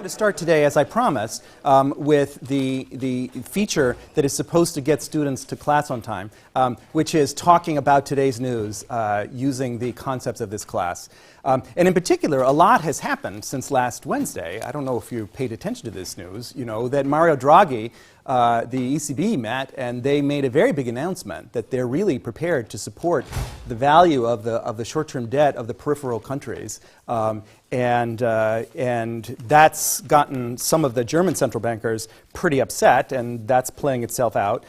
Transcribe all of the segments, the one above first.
to start today, as I promised, with the feature that is supposed to get students to class on time, which is talking about today's news using the concepts of this class. And in particular, a lot has happened since last Wednesday. I don't know if you paid attention to this news, you know, that Mario Draghi, the ECB met, and they made a very big announcement that they're really prepared to support the value of the short-term debt of the peripheral countries. And that's gotten some of the German central bankers pretty upset, and that's playing itself out.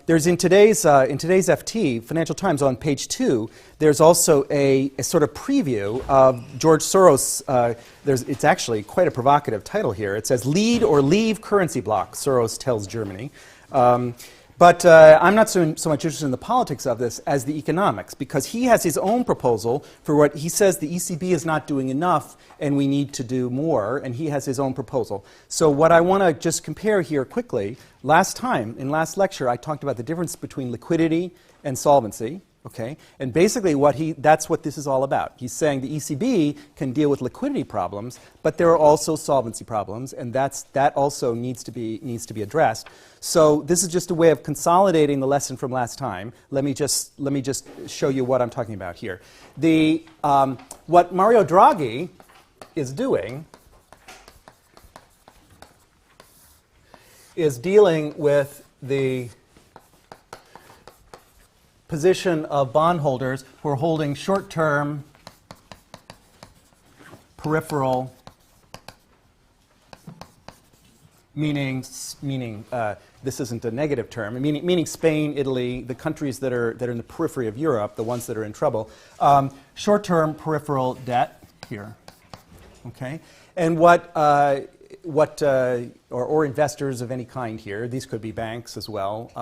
There's in today's FT, Financial Times, on page 2, there's also a sort of preview of George Soros. It's actually quite a provocative title here. It says, "Lead or Leave Currency Bloc," Soros tells Germany. But I'm not so much interested in the politics of this as the economics, because he has his own proposal for what he says the ECB is not doing enough and we need to do more, and he has his own proposal. So what I want to just compare here quickly, last time, in last lecture, I talked about the difference between liquidity and solvency. Okay, and basically that's what this is all about. He's saying the ECB can deal with liquidity problems, but there are also solvency problems, and that also needs to be addressed. So this is just a way of consolidating the lesson from last time. Let me just show you what I'm talking about here. What Mario Draghi is doing is dealing with the position of bondholders who are holding short-term peripheral, meaning this isn't a negative term, meaning Spain, Italy, the countries that are in the periphery of Europe, the ones that are in trouble, short-term peripheral debt here, okay, and or investors of any kind here. These could be banks as well.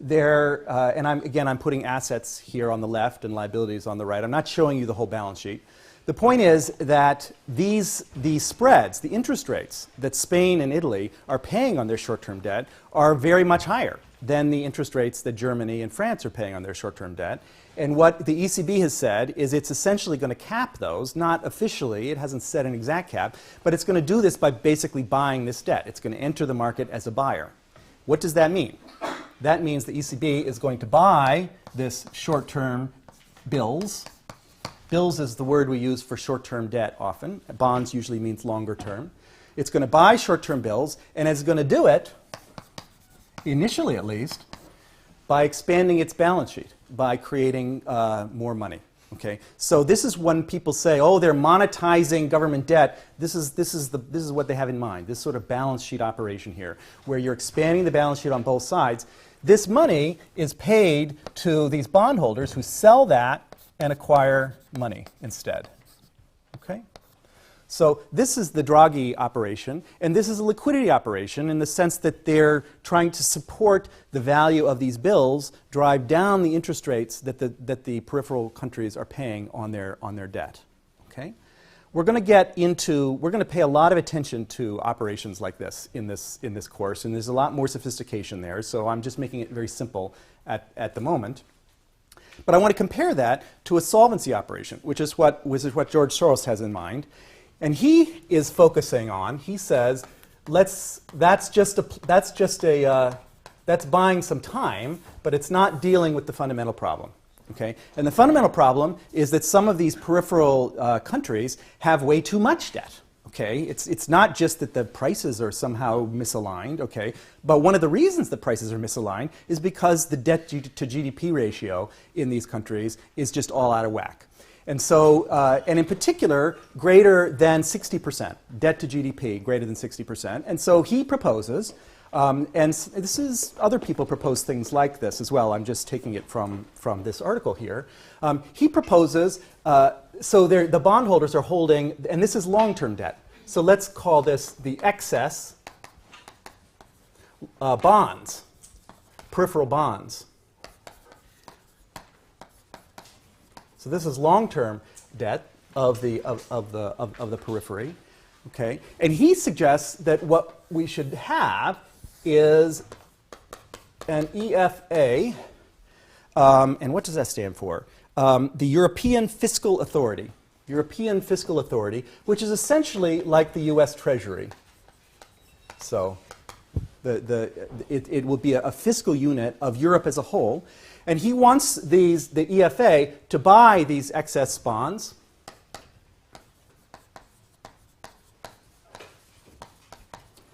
And I'm putting assets here on the left and liabilities on the right. I'm not showing you the whole balance sheet. The point is that these spreads, the interest rates that Spain and Italy are paying on their short-term debt are very much higher than the interest rates that Germany and France are paying on their short-term debt. And what the ECB has said is it's essentially going to cap those, not officially, it hasn't set an exact cap, but it's going to do this by basically buying this debt. It's going to enter the market as a buyer. What does that mean? That means the ECB is going to buy this short-term bills. Bills is the word we use for short-term debt often. Bonds usually means longer term. It's going to buy short-term bills, and it's going to do it, initially at least, by expanding its balance sheet, by creating more money. Okay, so this is when people say, "Oh, they're monetizing government debt." This is what they have in mind. This sort of balance sheet operation here, where you're expanding the balance sheet on both sides. This money is paid to these bondholders who sell that and acquire money instead. Okay, so this is the Draghi operation, and this is a liquidity operation in the sense that they're trying to support the value of these bills, drive down the interest rates that the peripheral countries are paying on their debt. Okay, we're going to pay a lot of attention to operations like this in this course, and there's a lot more sophistication there. So I'm just making it very simple at the moment. But I want to compare that to a solvency operation, which is what George Soros has in mind. And he is focusing on, he says, that's buying some time, but it's not dealing with the fundamental problem. Okay? And the fundamental problem is that some of these peripheral countries have way too much debt. Okay? It's not just that the prices are somehow misaligned, okay? But one of the reasons the prices are misaligned is because the debt to GDP ratio in these countries is just all out of whack. And so, and in particular, greater than 60%, debt to GDP greater than 60%. And so he proposes, and this is, other people propose things like this as well. I'm just taking it from this article here. He proposes, so the bondholders are holding, and this is long-term debt. So let's call this the excess bonds, peripheral bonds. So this is long-term debt of the periphery, okay? And he suggests that what we should have is an EFA, and what does that stand for? The European Fiscal Authority. European Fiscal Authority, which is essentially like the US Treasury. So it will be a fiscal unit of Europe as a whole. And he wants the EFA to buy these excess bonds.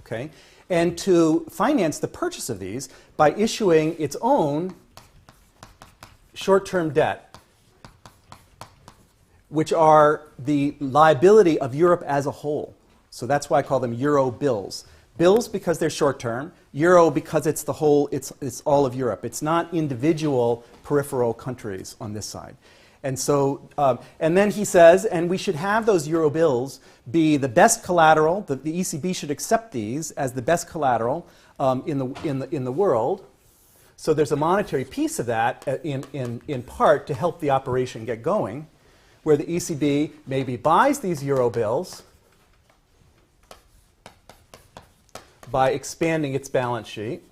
Okay, and to finance the purchase of these by issuing its own short-term debt, which are the liability of Europe as a whole. So that's why I call them Euro bills. Bills because they're short-term, Euro because it's the whole, it's all of Europe. It's not individual peripheral countries on this side. And so, and then he says, and we should have those Euro bills be the best collateral. The ECB should accept these as the best collateral in the world. So there's a monetary piece of that in part to help the operation get going, where the ECB maybe buys these Euro bills by expanding its balance sheet.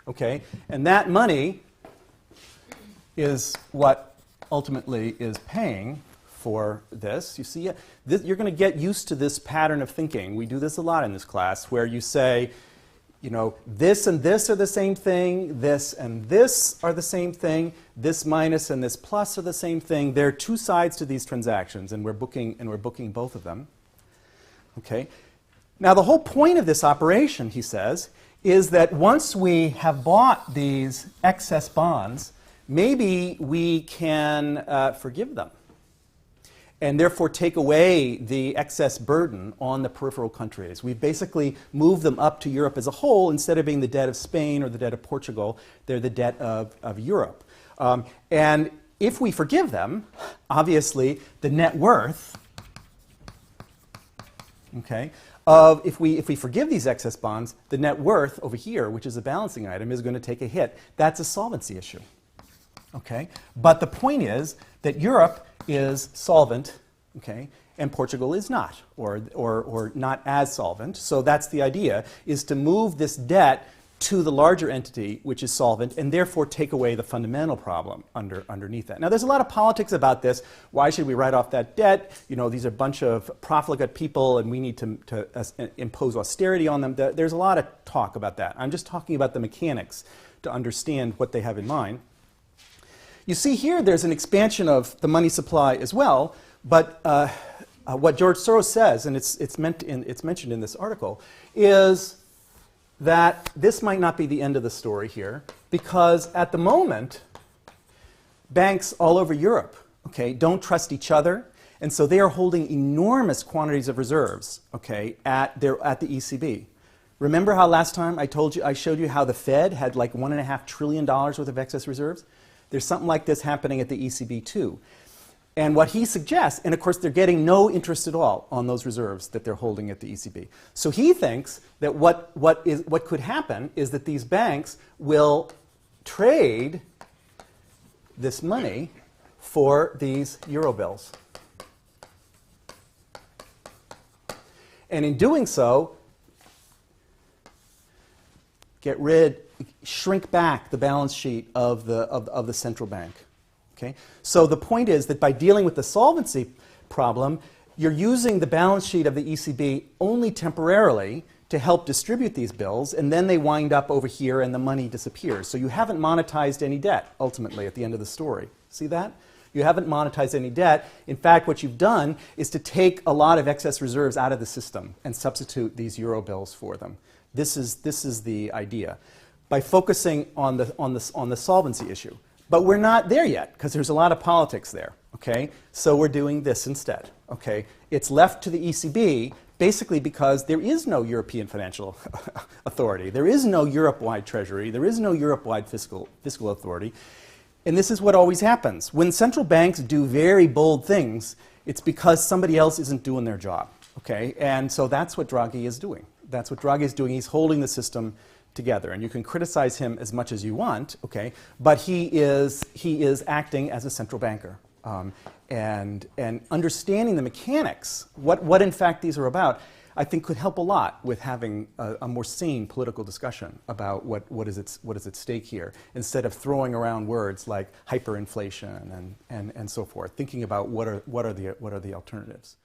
Okay, and that money is what ultimately is paying for this. You see, you're going to get used to this pattern of thinking. We do this a lot in this class, where you say, you know, this and this are the same thing, this and this are the same thing, this minus and this plus are the same thing. There are two sides to these transactions, and we're booking both of them. Okay. Now, the whole point of this operation, he says, is that once we have bought these excess bonds, maybe we can forgive them and therefore take away the excess burden on the peripheral countries. We've basically moved them up to Europe as a whole. Instead of being the debt of Spain or the debt of Portugal, they're the debt of Europe. And if we forgive them, obviously the net worth, okay, if we forgive these excess bonds, the net worth over here, which is a balancing item, is going to take a hit. That's a solvency issue. Okay? But the point is that Europe is solvent, okay, and Portugal is not, or not as solvent. So that's the idea, is to move this debt to the larger entity, which is solvent, and therefore take away the fundamental problem underneath that. Now, there's a lot of politics about this. Why should we write off that debt? You know, these are a bunch of profligate people, and we need to impose austerity on them. There's a lot of talk about that. I'm just talking about the mechanics to understand what they have in mind. You see here there's an expansion of the money supply as well, but what George Soros says, and it's mentioned in this article, is that this might not be the end of the story here, because at the moment, banks all over Europe, okay, don't trust each other, and so they are holding enormous quantities of reserves, okay, at the ECB. Remember how last time I showed you how the Fed had like $1.5 trillion worth of excess reserves? There's something like this happening at the ECB too. And what he suggests, and of course they're getting no interest at all on those reserves that they're holding at the ECB. So he thinks that what could happen is that these banks will trade this money for these Euro bills. And in doing so, shrink back the balance sheet of the central bank. Okay? So the point is that by dealing with the solvency problem, you're using the balance sheet of the ECB only temporarily to help distribute these bills, and then they wind up over here and the money disappears. So you haven't monetized any debt, ultimately, at the end of the story. See that? You haven't monetized any debt. In fact, what you've done is to take a lot of excess reserves out of the system and substitute these Euro bills for them. This is the idea, by focusing on the solvency issue. But we're not there yet, because there's a lot of politics there. Okay? So we're doing this instead. Okay? It's left to the ECB, basically because there is no European financial authority. There is no Europe-wide treasury. There is no Europe-wide fiscal authority. And this is what always happens. When central banks do very bold things, it's because somebody else isn't doing their job. Okay? And so that's what Draghi is doing. That's what Draghi is doing. He's holding the system together. And you can criticize him as much as you want, okay? But he is acting as a central banker. And understanding the mechanics, what in fact these are about, I think could help a lot with having a more sane political discussion about what is at stake here, instead of throwing around words like hyperinflation and so forth, thinking about what are the alternatives.